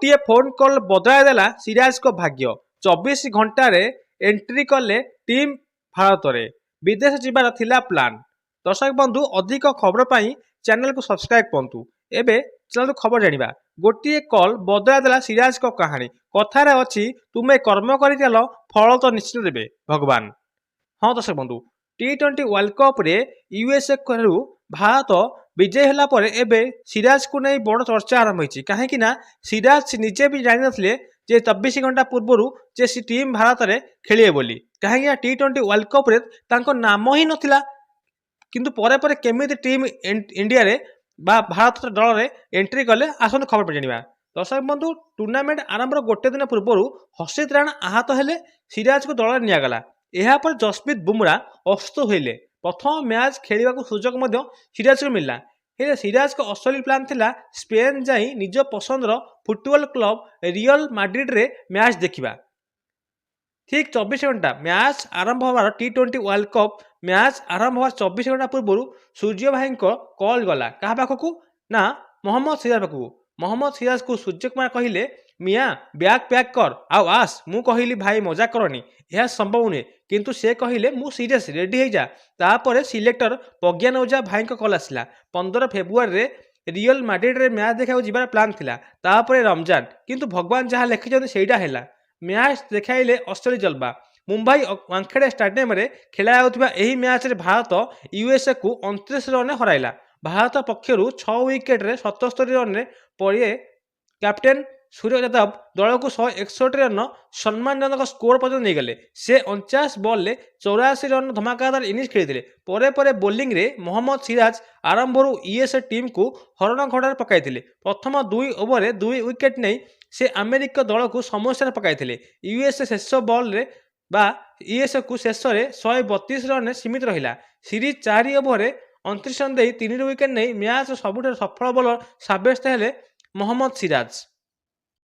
गोटे phone call बदलाई देला सिराज को भाग्य। 24 घंटार एंट्री कले टीम भारत में विदेश जीवार थिला प्लान। दर्शक बंधु अधिक खबर पाई चैनल को सब्सक्राइब करतु। एबे चलतु खबर जानिबा। गोटे कॉल बदलाई देला सिराज को कहानी। कथार अच्छी तुमे कर्म कर चल फल तो निश्चित देवे भगवान। हाँ दर्शक बंधु T20 वर्ल्ड कप रे यूएसए रु भारत विजय होला पर एबे सिराज को नहीं बड़ चर्चा आरंभ होइछि। काहेकि ना सिराज निजे भी जानि नथिले जे 24 घंटा पूर्व जे सी टीम भारत रे खेलिए बोली। काहेकि ना T20 वर्ल्ड कप रे तांको नाम ही नथिला। किंतु परे परे केमिति टीम इंडिया रे बा भारत दल रे एंट्री कले आसनु खबर पर जानिबा। दर्शक बंधु टूर्नामेंट आरंभ गोटे दिन पूर्व हर्षित राणा आहत हेले सिराज को दल नियागला। यह पर जसप्रीत बुमरा असुस्थ होइले। प्रथम मैच खेलिबाकू सुजोग मध्य सिराज को मिलला। हेले सिराज को असली प्लान थिला स्पेन जाई निज पसंदर फुटबॉल क्लब रियल माड्रिड रे मैच देखिबा। ठीक 24 घंटा मैच आरंभ होवार T20 वर्ल्ड कप मैच आरंभ होवार 24 घंटा पूर्व सूर्य भाई को कॉल गला क्या पाखक ना मोहम्मद सिराज पाखक। मोहम्मद सिराज को सूर्य कुमार कहले मिया बैग पैक कर आउ आस। मु कहली भाई मजा करनी यह संभव नुहे किंतु से कहले मु सीरियस रेडी हो जा। तापर सिलेक्टर प्रज्ञान ओझा भाई को कॉल आसला। 15 फेब्रुआरी रे रियल माड्रिड रे मैच देखा जिबार प्लान थिला। तापर रमजान किंतु भगवान जहाँ लिखिछन सेटा हैला। मैच देखाइले ऑस्ट्रेलिया जलवा। मुंबई वानखेड़े स्टेडियम रे खेला जाउथिबा एही मैच रे भारत यूएसए को 29 रन हराइला। भारत पक्षरु 6 विकेट रे 77 रन रे पड़े कैप्टेन सूर्य यादव दल को 161 रन सम्मानजनक स्कोर पर्यटन नहीं गले। से 49 बॉल ले 84 रन धमाकेदार इनिंग्स खेली। परे परे बोलिंग रे मोहम्मद सिराज आरंभ यूएसए टीम को हरण घड़ार पकाई। प्रथम 2 ओवर 2 विकेट नहीं से अमेरिका दल को समस्या पकाई। यूएसए शेष बॉल रे बा यूएसए को शेष में 132 रन सीमित रहिला। सीरीज 4 ओवर 29 रन दे 3 विकेट नहीं मैच सबुठ सफल बॉलर साब्यस्त हेले मोहम्मद सिराज।